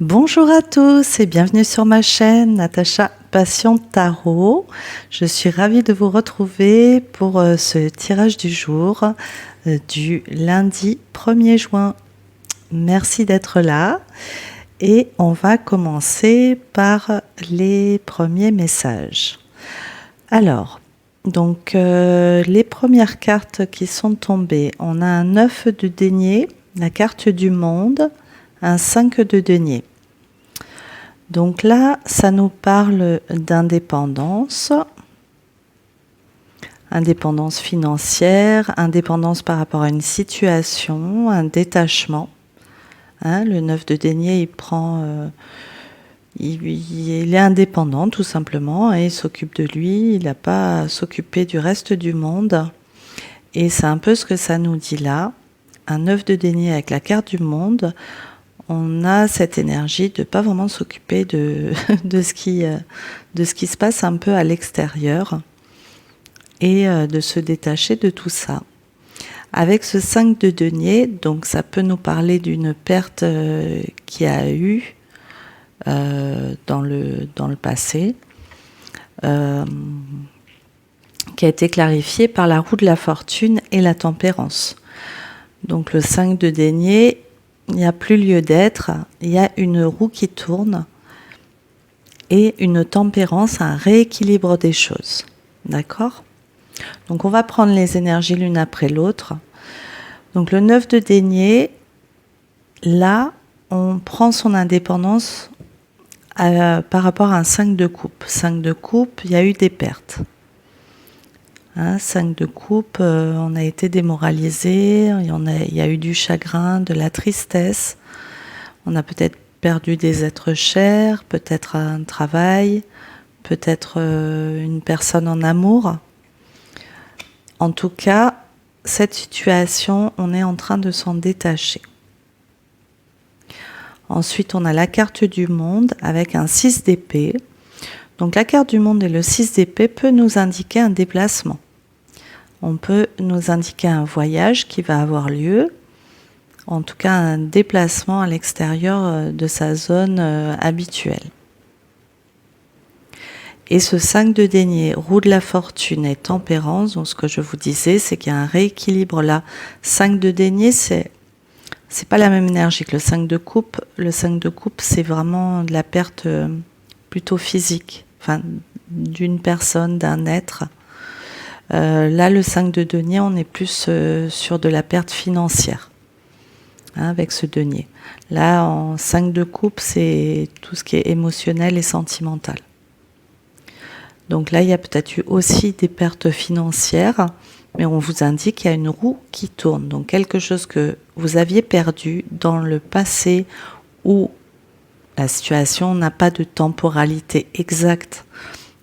Bonjour à tous et bienvenue sur ma chaîne Natacha Passion Tarot. Je suis ravie de vous retrouver pour ce tirage du jour du lundi 1er juin. Merci d'être là et on va commencer par les premiers messages. Alors, les premières cartes qui sont tombées, on a un 9 de denier, la carte du monde, un 5 de denier. Donc là, ça nous parle d'indépendance, indépendance financière, indépendance par rapport à une situation, un détachement. Le 9 de denier, il est indépendant tout simplement, et il s'occupe de lui, il n'a pas à s'occuper du reste du monde. Et c'est un peu ce que ça nous dit là. Un 9 de denier avec la carte du monde, on a cette énergie de ne pas vraiment s'occuper de ce qui se passe un peu à l'extérieur et de se détacher de tout ça. Avec ce 5 de denier, donc ça peut nous parler d'une perte qu'il y a eu dans le passé, qui a été clarifiée par la roue de la fortune et la tempérance. Donc le 5 de denier, il n'y a plus lieu d'être, il y a une roue qui tourne et une tempérance, un rééquilibre des choses. D'accord ? Donc on va prendre les énergies l'une après l'autre. Donc le 9 de denier, là, on prend son indépendance par rapport à un 5 de coupe. 5 de coupe, il y a eu des pertes. 5 de coupe, on a été démoralisé, il y a eu du chagrin, de la tristesse, on a peut-être perdu des êtres chers, peut-être un travail, peut-être une personne en amour. En tout cas, cette situation, on est en train de s'en détacher. Ensuite, on a la carte du monde avec un 6 d'épée. Donc la carte du monde et le 6 d'épée peut nous indiquer un déplacement. On peut nous indiquer un voyage qui va avoir lieu, en tout cas un déplacement à l'extérieur de sa zone habituelle. Et ce 5 de denier, roue de la fortune et tempérance, donc ce que je vous disais, c'est qu'il y a un rééquilibre là. 5 de denier, c'est pas la même énergie que le 5 de coupe. Le 5 de coupe, c'est vraiment de la perte plutôt physique, enfin d'une personne, d'un être. Là, le 5 de denier, on est plus sur de la perte financière, avec ce denier. Là, en 5 de coupe, c'est tout ce qui est émotionnel et sentimental. Donc là, il y a peut-être eu aussi des pertes financières, mais on vous indique qu'il y a une roue qui tourne. Donc quelque chose que vous aviez perdu dans le passé où la situation n'a pas de temporalité exacte.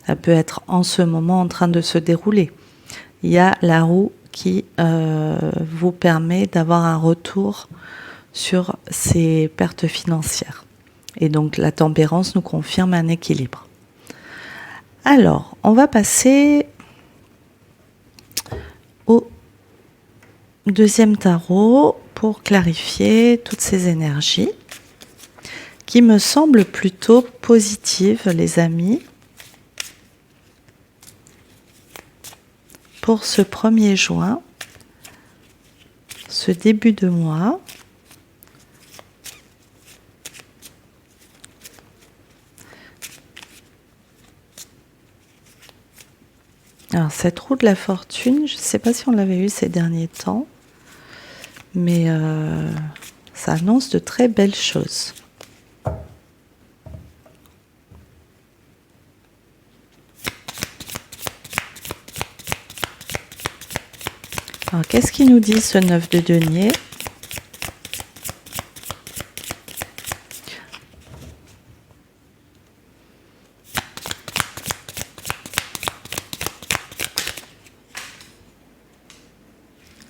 Ça peut être en ce moment en train de se dérouler. Il y a la roue qui vous permet d'avoir un retour sur ces pertes financières. Et donc la tempérance nous confirme un équilibre. Alors, on va passer au deuxième tarot pour clarifier toutes ces énergies qui me semblent plutôt positives, les amis. Pour ce 1er juin, ce début de mois, alors cette roue de la fortune, je ne sais pas si on l'avait eu ces derniers temps, mais ça annonce de très belles choses. Alors, qu'est-ce qu'il nous dit ce 9 de denier ?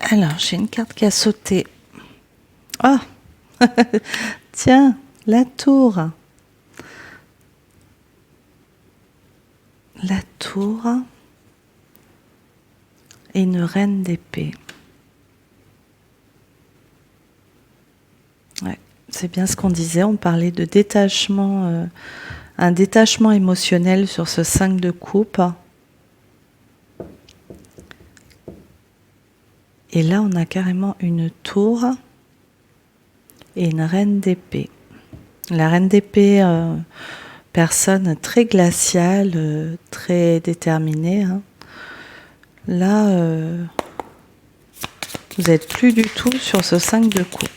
Alors, j'ai une carte qui a sauté. Oh tiens, la tour. La tour et une reine d'épée. Ouais. C'est bien ce qu'on disait, on parlait de détachement, un détachement émotionnel sur ce 5 de coupe. Et là, on a carrément une tour et une reine d'épée. La reine d'épée, personne très glaciale, très déterminée. Hein. Là, vous n'êtes plus du tout sur ce 5 de coupe.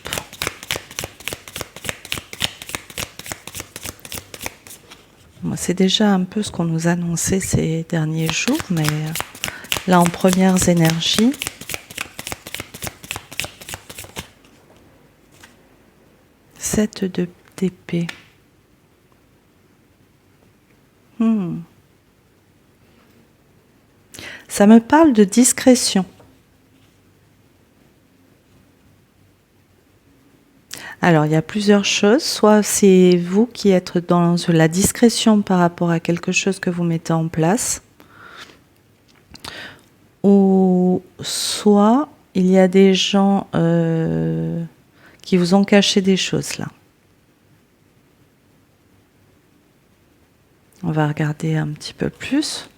Bon, c'est déjà un peu ce qu'on nous annonçait ces derniers jours, mais là, en premières énergies, Sept d'épée. Ça me parle de discrétion. Alors, il y a plusieurs choses. Soit c'est vous qui êtes dans la discrétion par rapport à quelque chose que vous mettez en place. Ou soit il y a des gens qui vous ont caché des choses là. On va regarder un petit peu plus.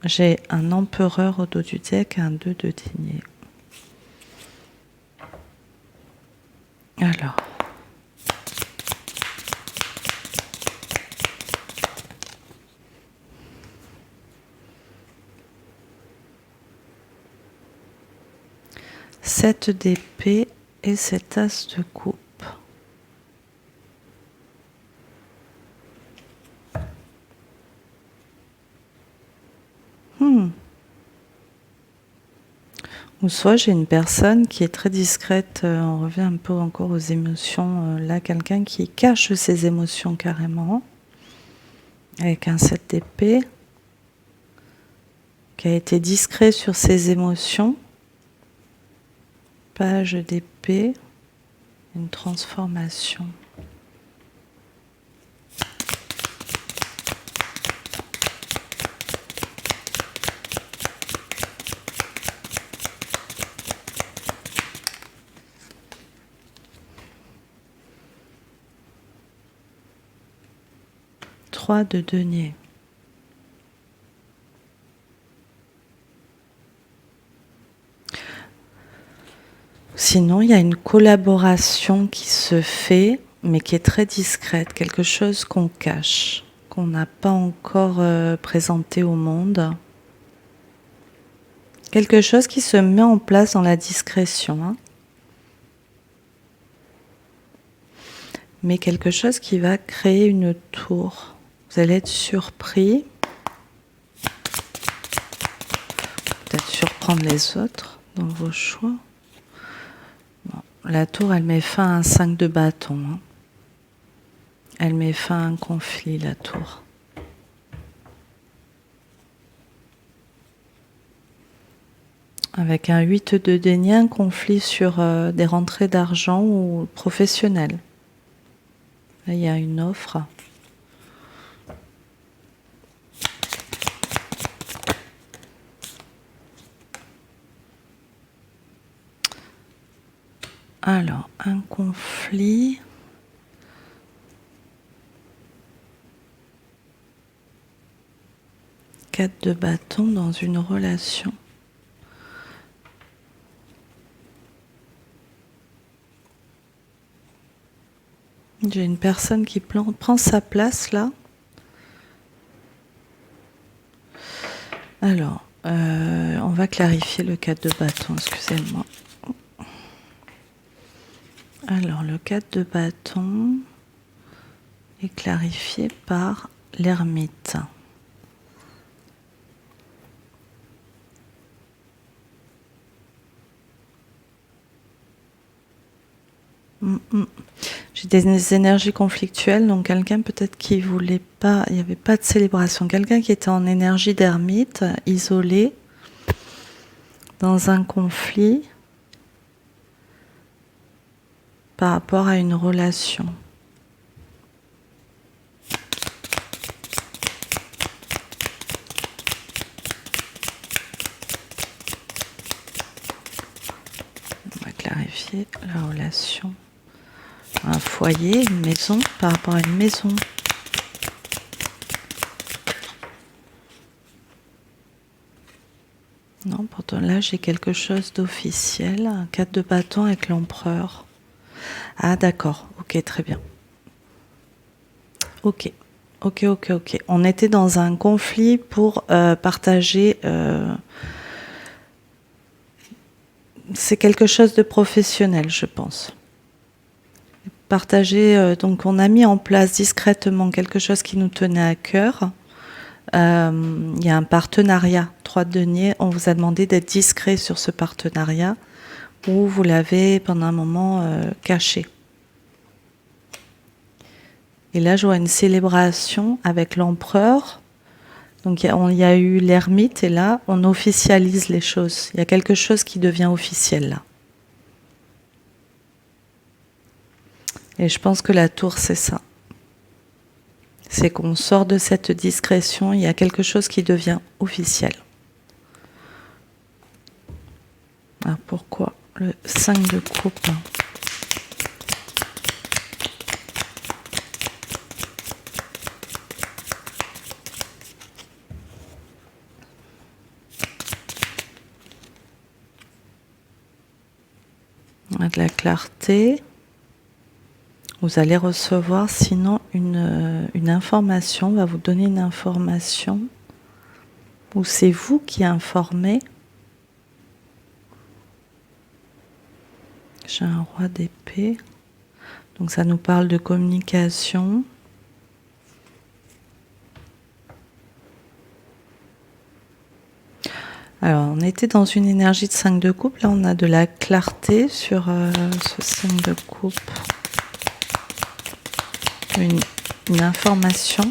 J'ai un empereur au dos du deck et un 2 de denier. Alors. Sept d'épée et cet as de coupe. Ou soit j'ai une personne qui est très discrète, on revient un peu encore aux émotions, là quelqu'un qui cache ses émotions carrément, avec un 7 d'épée, qui a été discret sur ses émotions, page d'épée, une transformation. De denier. Sinon, il y a une collaboration qui se fait, mais qui est très discrète, quelque chose qu'on cache, qu'on n'a pas encore présenté au monde. Quelque chose qui se met en place dans la discrétion. Hein. Mais quelque chose qui va créer une tour. Vous allez être surpris, peut-être surprendre les autres dans vos choix. Bon, la tour, elle met fin à un 5 de bâton. Hein. Elle met fin à un conflit, la tour. Avec un 8 de denier, un conflit sur des rentrées d'argent ou professionnelles. Là, il y a une offre. Alors, un conflit. Quatre de bâton dans une relation. J'ai une personne qui prend sa place là. Alors, on va clarifier le 4 de bâton, excusez-moi. Alors, le 4 de bâton est clarifié par l'ermite. J'ai des énergies conflictuelles, donc quelqu'un peut-être qui voulait pas, il n'y avait pas de célébration, quelqu'un qui était en énergie d'ermite, isolé, dans un conflit par rapport à une relation. On va clarifier la relation. Un foyer, une maison, par rapport à une maison. Non, pourtant là j'ai quelque chose d'officiel, un 4 de bâton avec l'empereur. Ah d'accord, ok, très bien. Ok, ok. On était dans un conflit pour partager... c'est quelque chose de professionnel, je pense. Partager, donc on a mis en place discrètement quelque chose qui nous tenait à cœur. Il y a un partenariat, 3 deniers. On vous a demandé d'être discret sur ce partenariat ou vous l'avez pendant un moment caché. Et là, je vois une célébration avec l'empereur. Donc, il y a eu l'ermite et là, on officialise les choses. Il y a quelque chose qui devient officiel là. Et je pense que la tour, c'est ça. C'est qu'on sort de cette discrétion, il y a quelque chose qui devient officiel. Alors pourquoi le 5 de coupe? On a de la clarté. Vous allez recevoir sinon une information, on va vous donner une information, ou c'est vous qui informez. J'ai un roi d'épée, donc ça nous parle de communication. Alors on était dans une énergie de 5 de coupe, là on a de la clarté sur ce 5 de coupe. Une information.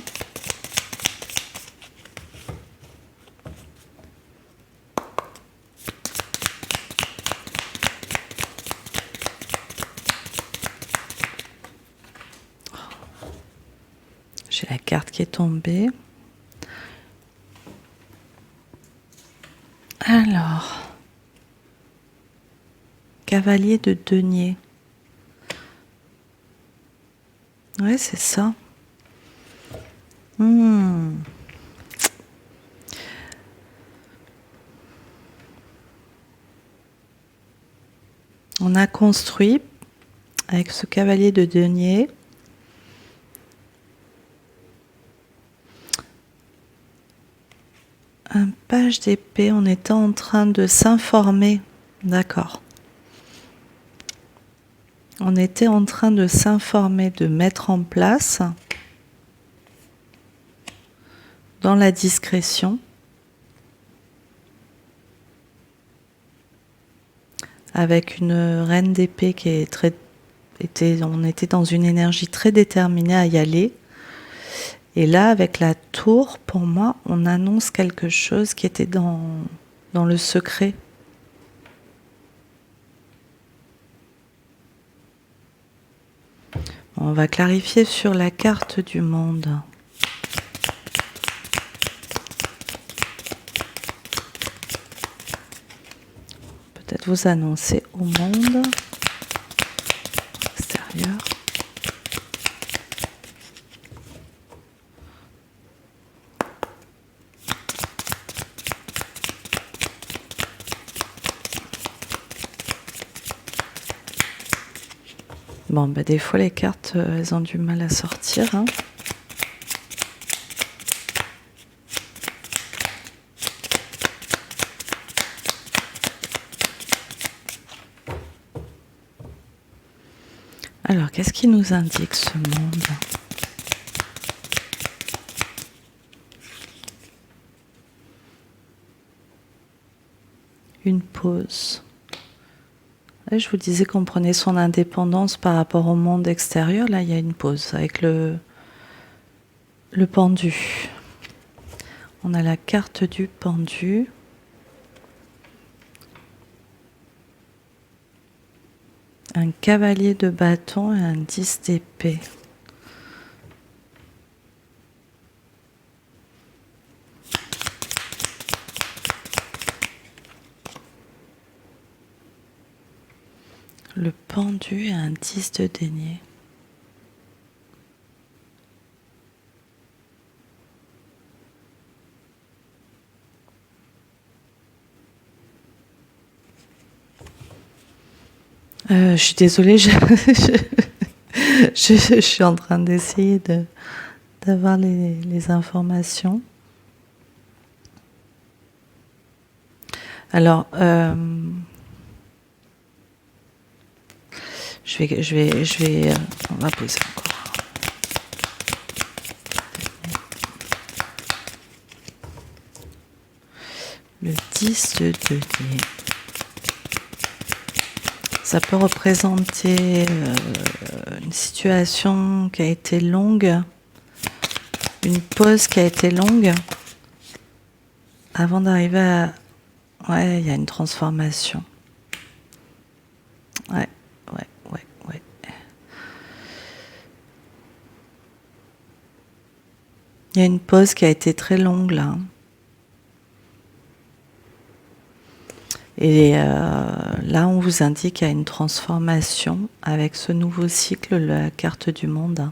J'ai la carte qui est tombée. Alors, cavalier de denier. Ouais, c'est ça. On a construit avec ce cavalier de denier un page d'épée. On était en train de s'informer. D'accord. On était en train de s'informer, de mettre en place dans la discrétion avec une reine d'épée qui est on était dans une énergie très déterminée à y aller. Et là, avec la tour, pour moi, on annonce quelque chose qui était dans le secret. On va clarifier sur la carte du monde. Peut-être vous annoncer au monde extérieur. Bon, bah des fois les cartes, elles ont du mal à sortir. Hein. Alors, qu'est-ce qui nous indique ce monde ? Une pause. Là, je vous disais qu'on prenait son indépendance par rapport au monde extérieur. Là, il y a une pause avec le pendu. On a la carte du pendu. Un cavalier de bâton et un 10 d'épée. Le pendu et un 10 de denier. Je suis désolée, je suis en train d'essayer d'avoir les informations. Alors, on va poser encore. Le 10 de denier. Ça peut représenter une situation qui a été longue, une pause qui a été longue, avant d'arriver à... Ouais, il y a une transformation. Ouais. Il y a une pause qui a été très longue là. Et là, on vous indique qu'il y a une transformation avec ce nouveau cycle, la carte du monde.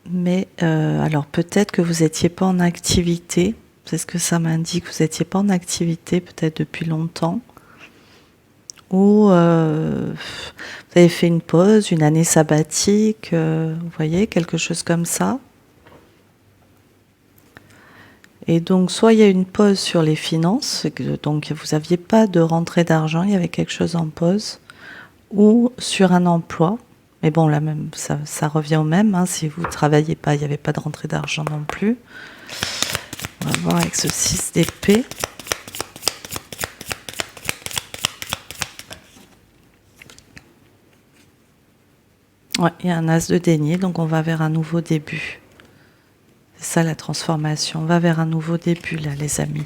Mais alors peut-être que vous n'étiez pas en activité, c'est ce que ça m'indique, vous n'étiez pas en activité peut-être depuis longtemps, ou vous avez fait une pause, une année sabbatique, vous voyez, quelque chose comme ça. Et donc, soit il y a une pause sur les finances, donc vous n'aviez pas de rentrée d'argent, il y avait quelque chose en pause, ou sur un emploi. Mais bon, là même, ça revient au même. Hein, si vous ne travaillez pas, il n'y avait pas de rentrée d'argent non plus. On va voir avec ce 6 d'épée. Ouais, il y a un as de denier, donc on va vers un nouveau début. C'est ça la transformation. On va vers un nouveau début là, les amis.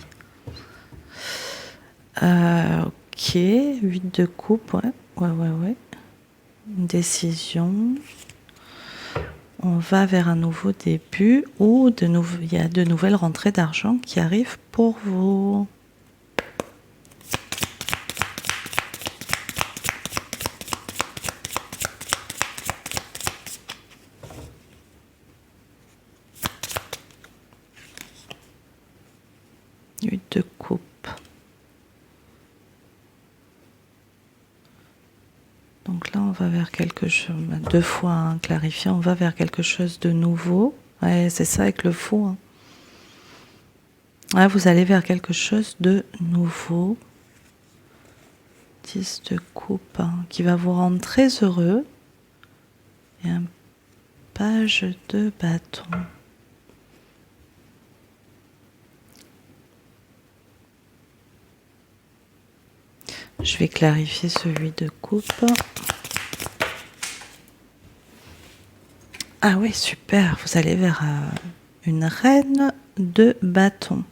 Ok, 8 de coupe, ouais. Une décision. On va vers un nouveau début ou il y a de nouvelles rentrées d'argent qui arrivent pour vous. De coupe. Donc là, on va vers quelque chose, 2 fois hein, clarifié, on va vers quelque chose de nouveau. Ouais, c'est ça avec le fou. Hein. Ouais, vous allez vers quelque chose de nouveau. 10 de coupe hein, qui va vous rendre très heureux. Et un page de bâton. Je vais clarifier ce 8 de coupe. Ah oui, super, vous allez vers une reine de bâton.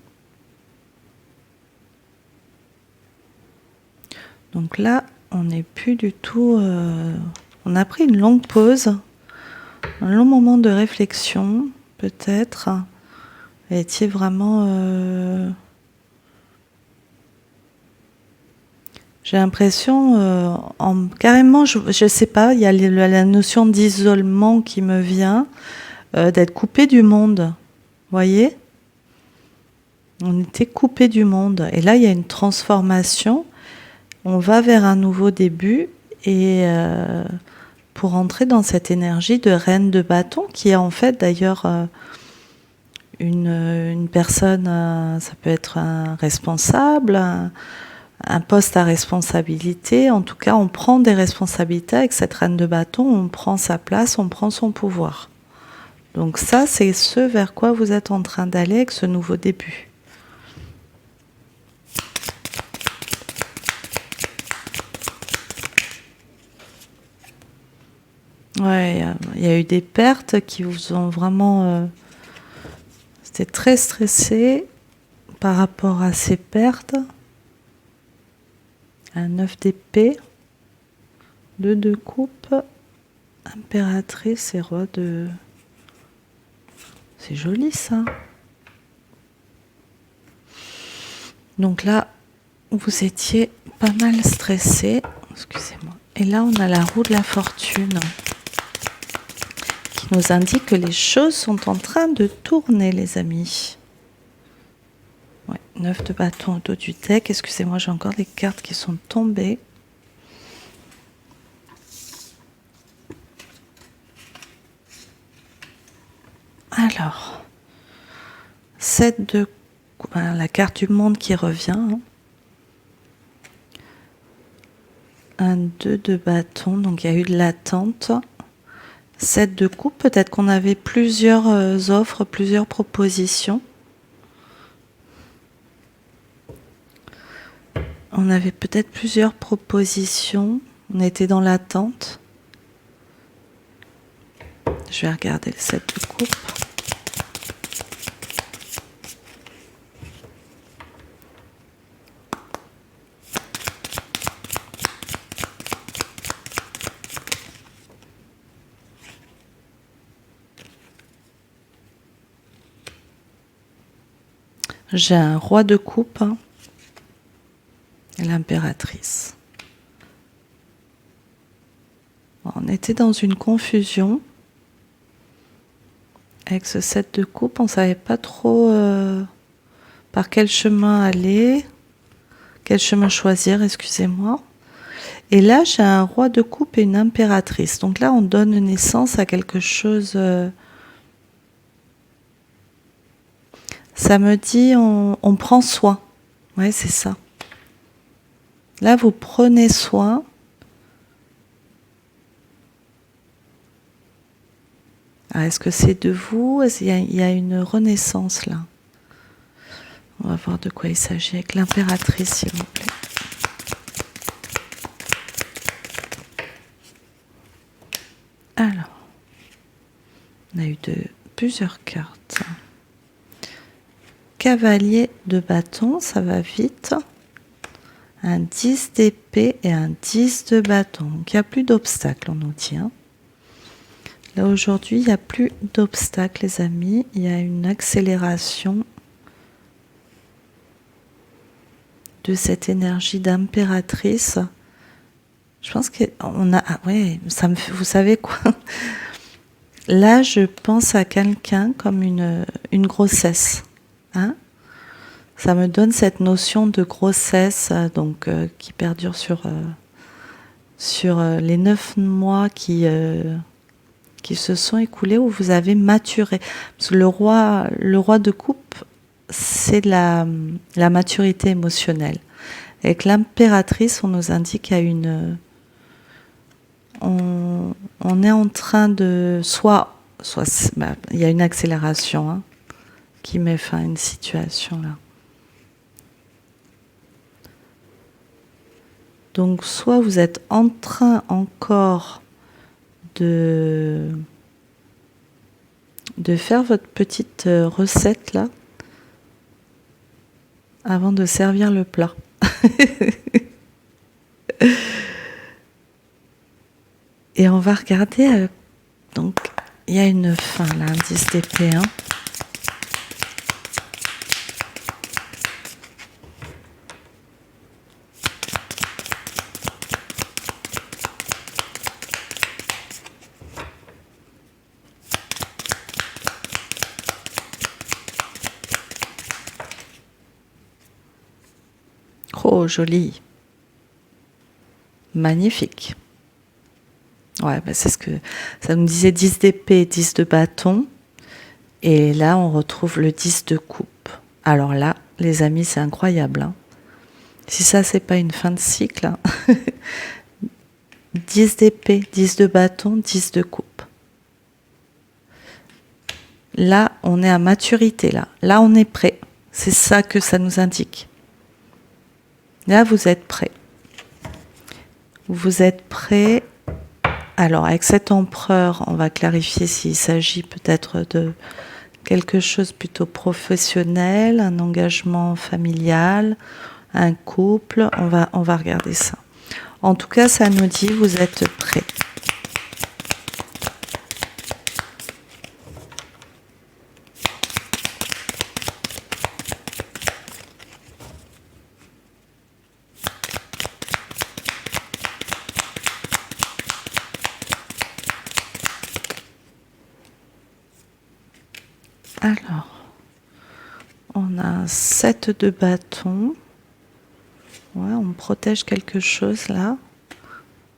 Donc là, on n'est plus du tout... on a pris une longue pause, un long moment de réflexion, peut-être. Vous étiez vraiment... J'ai l'impression, carrément, je sais pas, il y a la notion d'isolement qui me vient, d'être coupé du monde. Vous voyez ? On était coupé du monde. Et là, il y a une transformation. On va vers un nouveau début et pour entrer dans cette énergie de reine de bâton, qui est en fait d'ailleurs une personne, ça peut être un responsable, un poste à responsabilité. En tout cas, on prend des responsabilités avec cette reine de bâton, on prend sa place, on prend son pouvoir. Donc ça, c'est ce vers quoi vous êtes en train d'aller avec ce nouveau début. Ouais, il y a eu des pertes qui vous ont vraiment... C'était très stressé par rapport à ces pertes. Un 9 d'épée, 2 de coupe, impératrice et roi de... C'est joli ça. Donc là, vous étiez pas mal stressé. Excusez-moi. Et là, on a la roue de la fortune qui nous indique que les choses sont en train de tourner, les amis. Ouais, 9 de bâton au dos du deck. Excusez-moi, j'ai encore des cartes qui sont tombées. Alors, 7 de... la carte du monde qui revient. Un 2 de bâton, donc il y a eu de l'attente. 7 de coupe, peut-être qu'on avait plusieurs offres, plusieurs propositions. On avait peut-être plusieurs propositions. On était dans l'attente. Je vais regarder le 7 de coupe. J'ai un roi de coupe et l'impératrice. Bon, on était dans une confusion. Avec ce 7 de coupe, on ne savait pas trop par quel chemin aller, quel chemin choisir, excusez-moi. Et là, j'ai un roi de coupe et une impératrice. Donc là, on donne naissance à quelque chose... ça me dit, on prend soin. Ouais, c'est ça. Là, vous prenez soin. Ah, est-ce que c'est de vous? Il y a une renaissance là. On va voir de quoi il s'agit avec l'impératrice, s'il vous plaît. Alors, on a eu plusieurs cartes. Cavalier de bâton, ça va vite. Un 10 d'épée et un 10 de bâton. Donc il n'y a plus d'obstacles, on nous dit. Là aujourd'hui, il n'y a plus d'obstacles, les amis. Il y a une accélération de cette énergie d'impératrice. Je pense qu'on a... Ah ouais, vous savez quoi? Là, je pense à quelqu'un comme une grossesse. Ça me donne cette notion de grossesse donc, qui perdure sur les 9 mois qui se sont écoulés, où vous avez maturé. Parce que le roi de coupe, c'est la maturité émotionnelle. Avec l'impératrice, on nous indique qu'il y a une... On est en train de... Soit il y a une accélération qui met fin à une situation là. Donc, soit vous êtes en train encore de faire votre petite recette là, avant de servir le plat. Et on va regarder, donc, il y a une fin là, un 10 d'épée, Oh, joli. Magnifique. Ouais, c'est ce que ça nous disait, 10 d'épée, 10 de bâton. Et là, on retrouve le 10 de coupe. Alors là, les amis, c'est incroyable. Si ça, c'est pas une fin de cycle. 10 d'épée, 10 de bâton, 10 de coupe. Là, on est à maturité. Là, on est prêt. C'est ça que ça nous indique. Là, vous êtes prêt. Vous êtes prêt. Alors, avec cet empereur, on va clarifier s'il s'agit peut-être de quelque chose plutôt professionnel, un engagement familial, un couple. On va regarder ça. En tout cas, ça nous dit vous êtes prêts. Alors, on a un 7 de bâton. Ouais, on protège quelque chose là.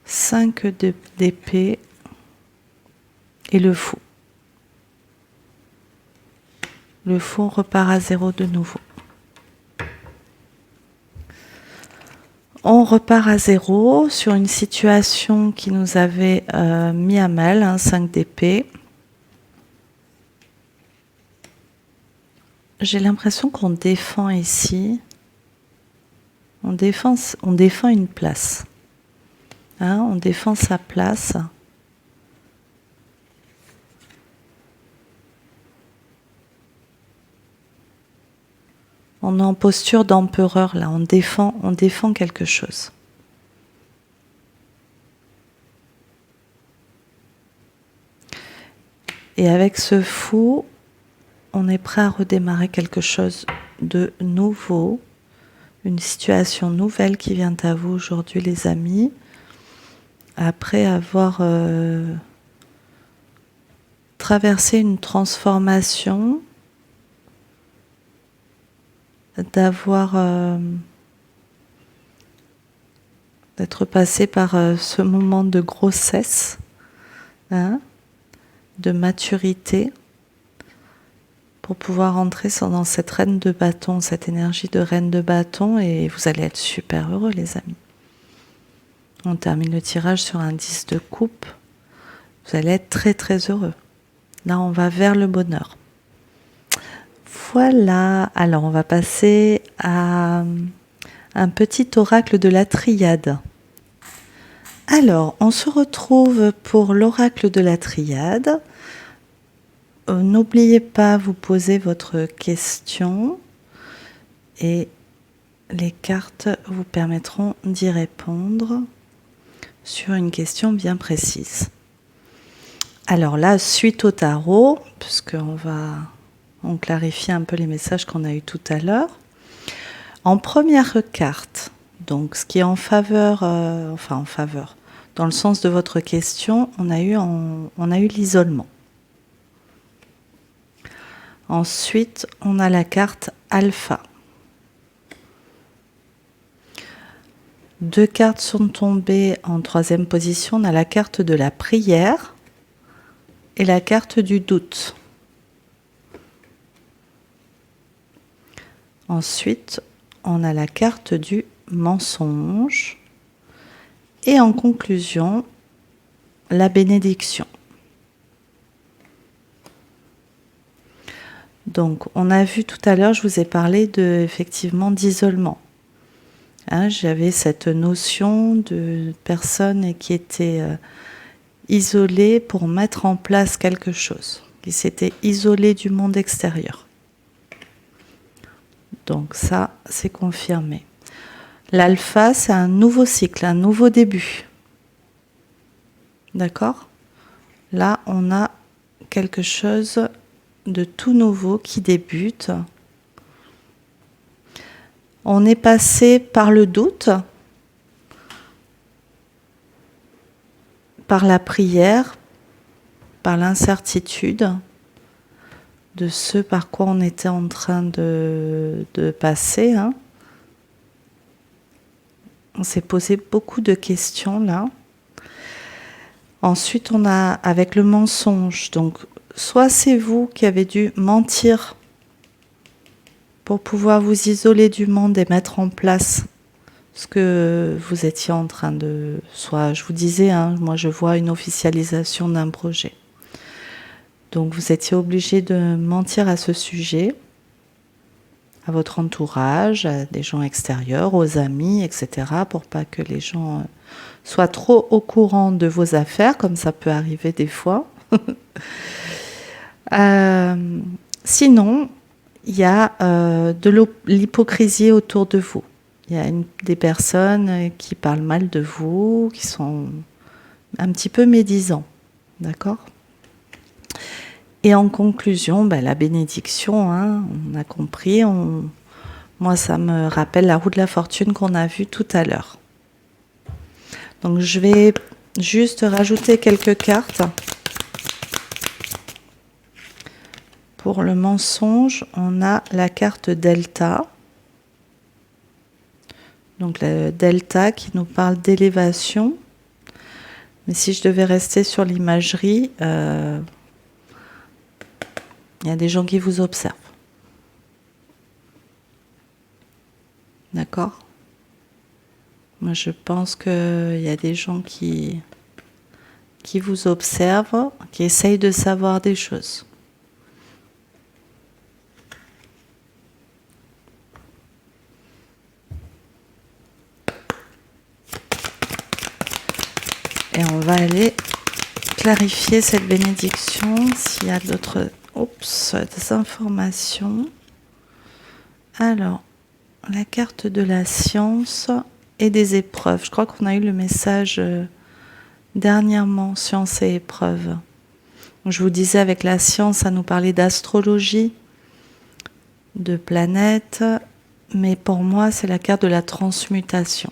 5 d'épée. Et le fou. Le fou, on repart à 0 de nouveau. On repart à 0 sur une situation qui nous avait mis à mal, hein, 5 d'épée. J'ai l'impression qu'on défend ici. On défend une place. Hein, on défend sa place. On est en posture d'empereur là, on défend quelque chose. Et avec ce fou, on est prêt à redémarrer quelque chose de nouveau, une situation nouvelle qui vient à vous aujourd'hui les amis, après avoir traversé une transformation, d'être passé par ce moment de grossesse, hein, de maturité, pour pouvoir entrer dans cette reine de bâton, cette énergie de reine de bâton, et vous allez être super heureux les amis. On termine le tirage sur un 10 de coupe, vous allez être très très heureux. Là on va vers le bonheur. Voilà, alors on va passer à un petit oracle de la triade. Alors, on se retrouve pour l'oracle de la triade. N'oubliez pas, vous posez votre question et les cartes vous permettront d'y répondre sur une question bien précise. Alors là, suite au tarot, puisqu'on clarifie un peu les messages qu'on a eus tout à l'heure. En première carte, donc ce qui est en faveur, dans le sens de votre question, on a eu l'isolement. Ensuite, on a la carte alpha. 2 cartes sont tombées en troisième position. On a la carte de la prière et la carte du doute. Ensuite, on a la carte du mensonge. Et en conclusion, la bénédiction. Donc, on a vu tout à l'heure, je vous ai parlé effectivement d'isolement. Hein, j'avais cette notion de personnes qui étaient isolées pour mettre en place quelque chose, qui s'étaient isolées du monde extérieur. Donc ça, c'est confirmé. L'alpha, c'est un nouveau cycle, un nouveau début. D'accord ? Là, on a quelque chose de tout nouveau qui débute. On est passé par le doute, par la prière, par l'incertitude de ce par quoi on était en train de passer. Hein. On s'est posé beaucoup de questions là. Ensuite, on a avec le mensonge, donc soit c'est vous qui avez dû mentir pour pouvoir vous isoler du monde et mettre en place ce que vous étiez en train de... Soit, je vous disais, hein, moi je vois une officialisation d'un projet. Donc vous étiez obligé de mentir à ce sujet, à votre entourage, à des gens extérieurs, aux amis, etc., pour pas que les gens soient trop au courant de vos affaires, comme ça peut arriver des fois. Sinon, il y a de l'hypocrisie autour de vous. Il y a des personnes qui parlent mal de vous, qui sont un petit peu médisants. D'accord ? Et en conclusion, la bénédiction, hein, on a compris. Moi, ça me rappelle la roue de la fortune qu'on a vue tout à l'heure. Donc, je vais juste rajouter quelques cartes pour le mensonge, on a la carte Delta. Donc le Delta qui nous parle d'élévation. Mais si je devais rester sur l'imagerie, il y a des gens qui vous observent. D'accord ? Moi, je pense qu'il y a des gens qui vous observent, qui essayent de savoir des choses. Et on va aller clarifier cette bénédiction s'il y a d'autres des informations. Alors, la carte de la science et des épreuves. Je crois qu'on a eu le message dernièrement, science et épreuves. Je vous disais, avec la science, ça nous parlait d'astrologie, de planètes, mais pour moi, c'est la carte de la transmutation.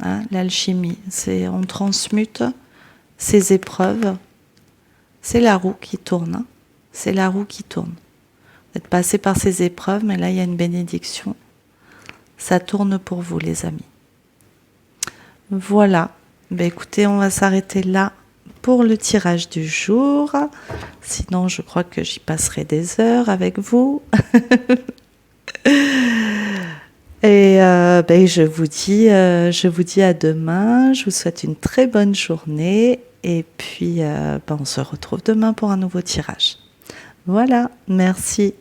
Hein, l'alchimie, c'est on transmute ces épreuves. C'est la roue qui tourne. Hein, c'est la roue qui tourne. Vous êtes passé par ces épreuves, mais là, il y a une bénédiction. Ça tourne pour vous, les amis. Voilà. Ben, écoutez, on va s'arrêter là pour le tirage du jour. Sinon, je crois que j'y passerai des heures avec vous. Et ben, je vous dis à demain. Je vous souhaite une très bonne journée. Et puis, ben, on se retrouve demain pour un nouveau tirage. Voilà, merci.